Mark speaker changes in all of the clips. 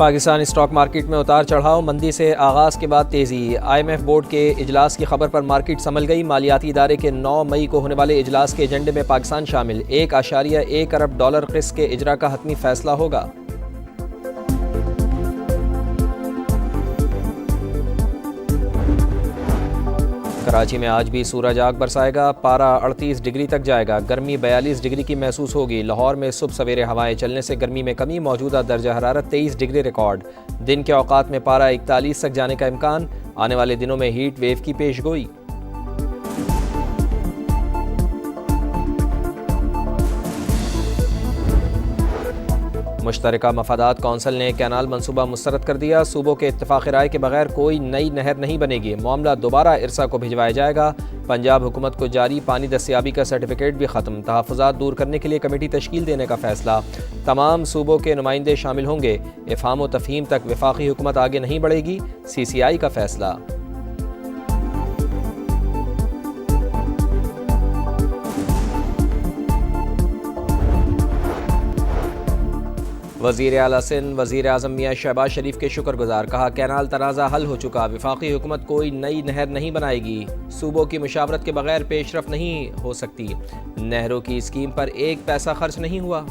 Speaker 1: Pakistan stock market میں اتار چڑھاؤ، مندی سے آغاز کے بعد تیزی۔ IMF بورڈ کے اجلاس کی خبر پر مارکیٹ سنبھل گئی۔ مالیاتی ادارے کے 9 مئی کو ہونے والے اجلاس کے ایجنڈے میں پاکستان شامل۔ $1.1 ارب قسط کے اجرا کا حتمی فیصلہ ہوگا۔ کراچی میں آج بھی سورج آگ برسائے گا، پارہ 38 ڈگری تک جائے گا، گرمی 42 ڈگری کی محسوس ہوگی۔ لاہور میں صبح سویرے ہوائیں چلنے سے گرمی میں کمی، موجودہ درجہ حرارت 23 ڈگری ریکارڈ۔ دن کے اوقات میں پارہ 41 تک جانے کا امکان، آنے والے دنوں میں ہیٹ ویو کی پیش گوئی۔ مشترکہ مفادات کونسل نے کینال منصوبہ مسترد کر دیا۔ صوبوں کے اتفاق رائے کے بغیر کوئی نئی نہر نہیں بنے گی، معاملہ دوبارہ ارسا کو بھجوایا جائے گا۔ پنجاب حکومت کو جاری پانی دستیابی کا سرٹیفکیٹ بھی ختم، تحفظات دور کرنے کے لیے کمیٹی تشکیل دینے کا فیصلہ۔ تمام صوبوں کے نمائندے شامل ہوں گے، افہام و تفہیم تک وفاقی حکومت آگے نہیں بڑھے گی، CCI کا فیصلہ۔ وزیر اعلیٰ سندھ وزیر اعظم میاں شہباز شریف کے شکر گزار، کہا کینال تنازع حل ہو چکا، وفاقی حکومت کوئی نئی نہر نہیں بنائے گی، صوبوں کی مشاورت کے بغیر پیش رفت نہیں ہو سکتی، نہروں کی اسکیم پر 1 پیسہ خرچ نہیں ہوا۔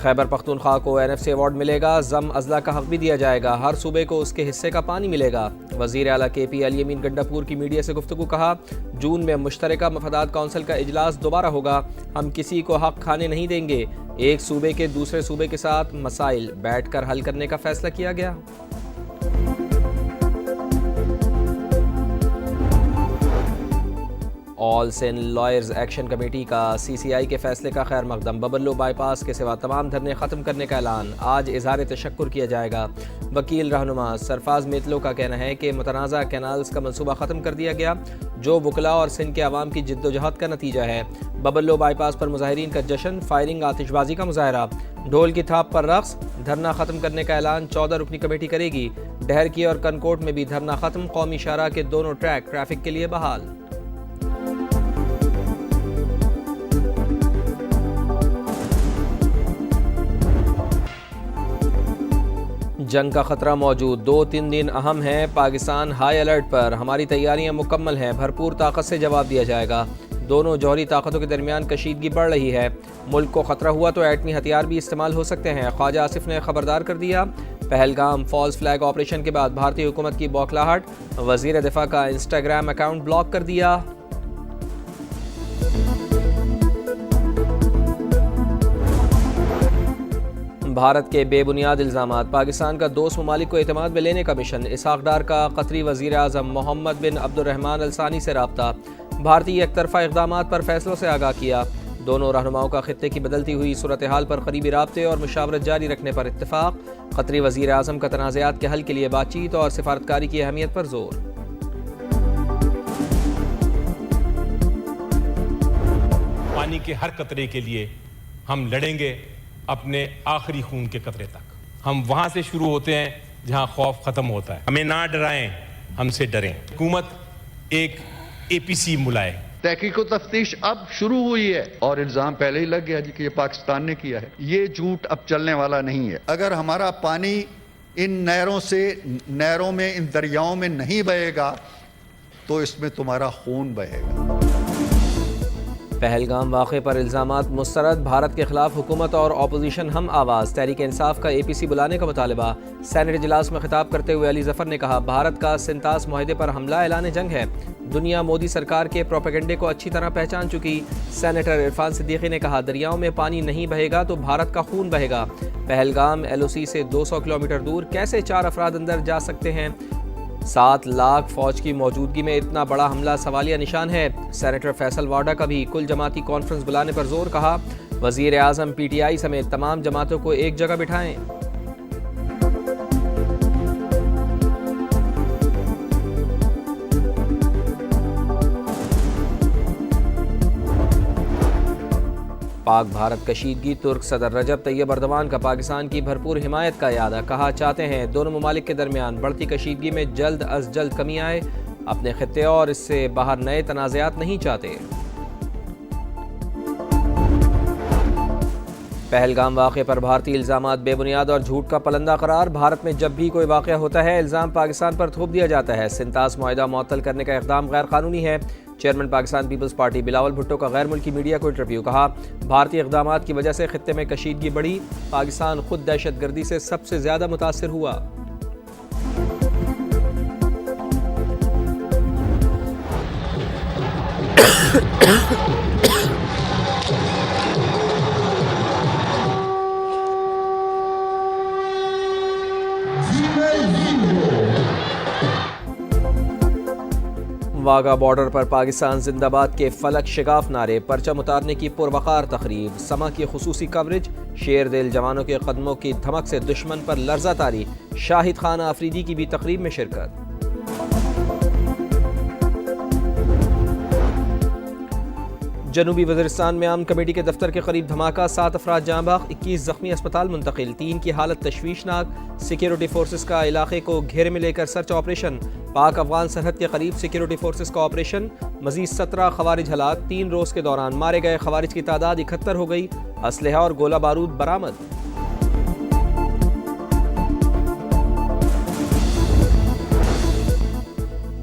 Speaker 1: خیبر پختونخوا کو NFC ایوارڈ ملے گا، ضم اضلاع کا حق بھی دیا جائے گا، ہر صوبے کو اس کے حصے کا پانی ملے گا۔ وزیر اعلیٰ KP علی امین گنڈاپور کی میڈیا سے گفتگو، کہا جون میں مشترکہ مفادات کونسل کا اجلاس دوبارہ ہوگا، ہم کسی کو حق کھانے نہیں دیں گے، ایک صوبے کے دوسرے صوبے کے ساتھ مسائل بیٹھ کر حل کرنے کا فیصلہ کیا گیا۔ آل سندھ لائرز ایکشن کمیٹی کا CCI کے فیصلے کا خیر مقدم، ببلو بائی پاس کے سوا تمام دھرنے ختم کرنے کا اعلان، آج اظہار تشکر کیا جائے گا۔ وکیل رہنما سرفراز میتلو کا کہنا ہے کہ متنازع کینالز کا منصوبہ ختم کر دیا گیا، جو وکلاء اور سندھ کے عوام کی جد و جہد کا نتیجہ ہے۔ ببلو بائی پاس پر مظاہرین کا جشن، فائرنگ آتش بازی کا مظاہرہ، ڈھول کی تھاپ پر رقص، دھرنا ختم کرنے کا اعلان 14 رکنی کمیٹی کرے گی۔ ڈہرکی اور کنکوٹ میں بھی دھرنا ختم، قومی شاہراہ کے دونوں ٹریک ٹریفک کے لیے بحال۔ جنگ کا خطرہ موجود، 2-3 دن اہم ہیں، پاکستان ہائی الرٹ پر، ہماری تیاریاں مکمل ہیں، بھرپور طاقت سے جواب دیا جائے گا۔ دونوں جوہری طاقتوں کے درمیان کشیدگی بڑھ رہی ہے، ملک کو خطرہ ہوا تو ایٹمی ہتھیار بھی استعمال ہو سکتے ہیں، خواجہ آصف نے خبردار کر دیا۔ پہلگام فالس فلیگ آپریشن کے بعد بھارتی حکومت کی بوکھلاہٹ، وزیر دفاع کا انسٹاگرام اکاؤنٹ بلاک کر دیا۔ بھارت کے بے بنیاد الزامات، پاکستان کا دوست ممالک کو اعتماد میں لینے کا مشن، اسحاق ڈار کا قطری وزیر اعظم محمد بن عبد الرحمن الثانی سے رابطہ، بھارتی یک طرفہ اقدامات پر فیصلوں سے آگاہ کیا۔ دونوں رہنماؤں کا خطے کی بدلتی ہوئی صورتحال پر قریبی رابطے اور مشاورت جاری رکھنے پر اتفاق، قطری وزیر اعظم کا تنازعات کے حل کے لیے بات چیت اور سفارتکاری کی اہمیت پر زور۔
Speaker 2: پانی کے ہر قطرے کے لیے ہم لڑیں گے اپنے آخری خون کے قطرے تک۔ ہم وہاں سے شروع ہوتے ہیں جہاں خوف ختم ہوتا ہے، ہمیں نہ ڈرائیں، ہم سے ڈریں۔ حکومت ایک APC ملائے۔
Speaker 3: تحقیق و تفتیش اب شروع ہوئی ہے اور الزام پہلے ہی لگ گیا جی کہ یہ پاکستان نے کیا ہے، یہ جھوٹ اب چلنے والا نہیں ہے۔ اگر ہمارا پانی ان نہروں میں ان دریاؤں میں نہیں بہے گا تو اس میں تمہارا خون بہے گا۔
Speaker 1: پہلگام واقعے پر الزامات مسترد، بھارت کے خلاف حکومت اور اپوزیشن ہم آواز، تحریک انصاف کا APC بلانے کا مطالبہ۔ سینٹ اجلاس میں خطاب کرتے ہوئے علی ظفر نے کہا بھارت کا سنتاس معاہدے پر حملہ اعلان جنگ ہے، دنیا مودی سرکار کے پروپیگنڈے کو اچھی طرح پہچان چکی۔ سینیٹر عرفان صدیقی نے کہا دریاؤں میں پانی نہیں بہے گا تو بھارت کا خون بہے گا۔ پہلگام LOC سے 200 کلومیٹر دور کیسے 4 افراد اندر جا سکتے ہیں؟ 7 لاکھ فوج کی موجودگی میں اتنا بڑا حملہ سوالیہ نشان ہے۔ سینیٹر فیصل واڈا کا بھی کل جماعتی کانفرنس بلانے پر زور، کہا وزیر اعظم PTI سمیت تمام جماعتوں کو ایک جگہ بٹھائیں۔ پاک بھارت کشیدگی، ترک صدر رجب طیب اردوان کا پاکستان کی بھرپور حمایت کا اعادہ، کہا چاہتے ہیں دونوں ممالک کے درمیان بڑھتی کشیدگی میں جلد از جلد کمی آئے، اپنے خطے اور اس سے باہر نئے تنازعات نہیں چاہتے۔ پہلگام واقعے پر بھارتی الزامات بے بنیاد اور جھوٹ کا پلندہ قرار. بھارت میں جب بھی کوئی واقعہ ہوتا ہے الزام پاکستان پر تھوپ دیا جاتا ہے. سنتاس معاہدہ معطل کرنے کا اقدام غیر قانونی ہے. چیئرمین پاکستان پیپلز پارٹی بلاول بھٹو کا غیر ملکی میڈیا کو انٹرویو. کہا بھارتی اقدامات کی وجہ سے خطے میں کشیدگی بڑھی. پاکستان خود دہشت گردی سے سب سے زیادہ متاثر ہوا. واگا بارڈر پر پاکستان زندہ باد کے فلک شگاف نعرے. پرچم اتارنے کی پروقار تقریب. سما کی خصوصی کوریج. شیر دل جوانوں کے قدموں کی دھمک سے دشمن پر لرزہ طاری. شاہد خان آفریدی کی بھی تقریب میں شرکت. جنوبی وزیرستان میں امن کمیٹی کے دفتر کے قریب دھماکہ. 7 افراد جاں بحق، 21 زخمی اسپتال منتقل. 3 کی حالت تشویشناک. سیکیورٹی فورسز کا علاقے کو گھیرے میں لے کر سرچ آپریشن. پاک افغان سرحد کے قریب سیکیورٹی فورسز کا آپریشن. مزید 17 خوارج ہلاک. 3 روز کے دوران مارے گئے خوارج کی تعداد 71 ہو گئی. اسلحہ اور گولہ بارود برآمد.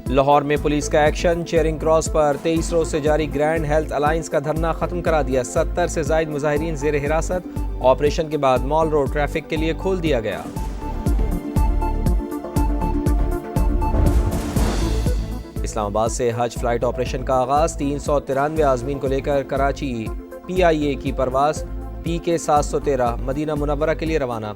Speaker 1: لاہور میں پولیس کا ایکشن. چیرنگ کراس پر 23 روز سے جاری گرینڈ ہیلتھ الائنس کا دھرنا ختم کرا دیا. 70 سے زائد مظاہرین زیر حراست. آپریشن کے بعد مال روڈ ٹریفک کے لیے کھول دیا گیا. اسلام آباد سے حج فلائٹ آپریشن کا آغاز. 393 عازمین کو لے کر کراچی PIA کی پرواز PK 713 مدینہ منورہ کے لیے روانہ.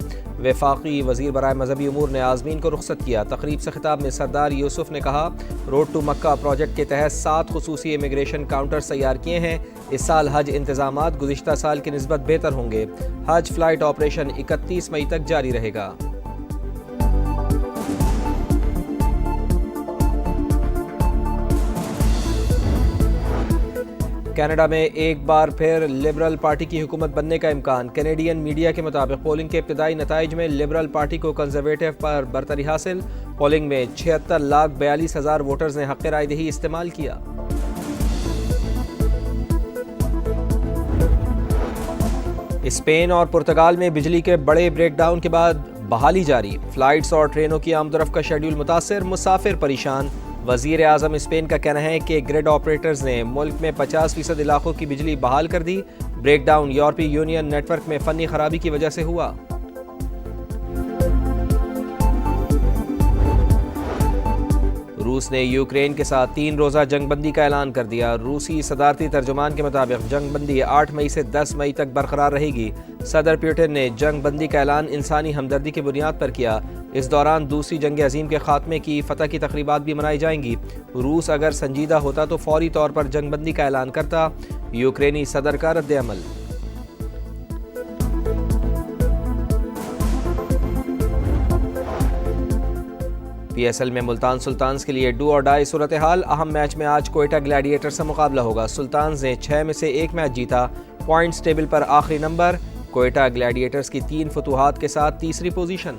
Speaker 1: وفاقی وزیر برائے مذہبی امور نے عازمین کو رخصت کیا. تقریب سے خطاب میں سردار یوسف نے کہا روڈ ٹو مکہ پروجیکٹ کے تحت 7 خصوصی امیگریشن کاؤنٹر تیار کیے ہیں. اس سال حج انتظامات گزشتہ سال کی نسبت بہتر ہوں گے. حج فلائٹ آپریشن 31 مئی تک جاری رہے گا. کینیڈا میں ایک بار پھر لبرل پارٹی کی حکومت بننے کا امکان. کینیڈین میڈیا کے مطابق پولنگ کے ابتدائی نتائج میں لبرل پارٹی کو کنزرویٹو پر برتری حاصل. پولنگ میں 76,42,000 ووٹرز نے حق رائے دہی استعمال کیا. اسپین اور پرتگال میں بجلی کے بڑے بریک ڈاؤن کے بعد بحالی جاری. فلائٹس اور ٹرینوں کی آمد و رفت کا شیڈول متاثر. مسافر پریشان. وزیر اعظم اسپین کا کہنا ہے کہ گریڈ آپریٹرز نے ملک میں 50% علاقوں کی بجلی بحال کر دی. بریک ڈاؤن یورپی یونین نیٹ ورک میں فنی خرابی کی وجہ سے ہوا. روس نے یوکرین کے ساتھ 3 روزہ جنگ بندی کا اعلان کر دیا. روسی صدارتی ترجمان کے مطابق جنگ بندی 8 مئی سے 10 مئی تک برقرار رہے گی. صدر پیوٹن نے جنگ بندی کا اعلان انسانی ہمدردی کی بنیاد پر کیا. اس دوران دوسری جنگ عظیم کے خاتمے کی فتح کی تقریبات بھی منائی جائیں گی. روس اگر سنجیدہ ہوتا تو فوری طور پر جنگ بندی کا اعلان کرتا. یوکرینی صدر کا رد عمل. PSL میں ملتان سلطانز کے لیے ڈو اور ڈائی صورتحال. اہم میچ میں آج کوئٹہ گلیڈیٹر سے مقابلہ ہوگا. سلطانز نے 6 میں سے 1 میچ جیتا. پوائنٹس ٹیبل پر آخری نمبر. کوئٹہ گلیڈیٹرز کی 3 فتوحات کے ساتھ تیسری پوزیشن.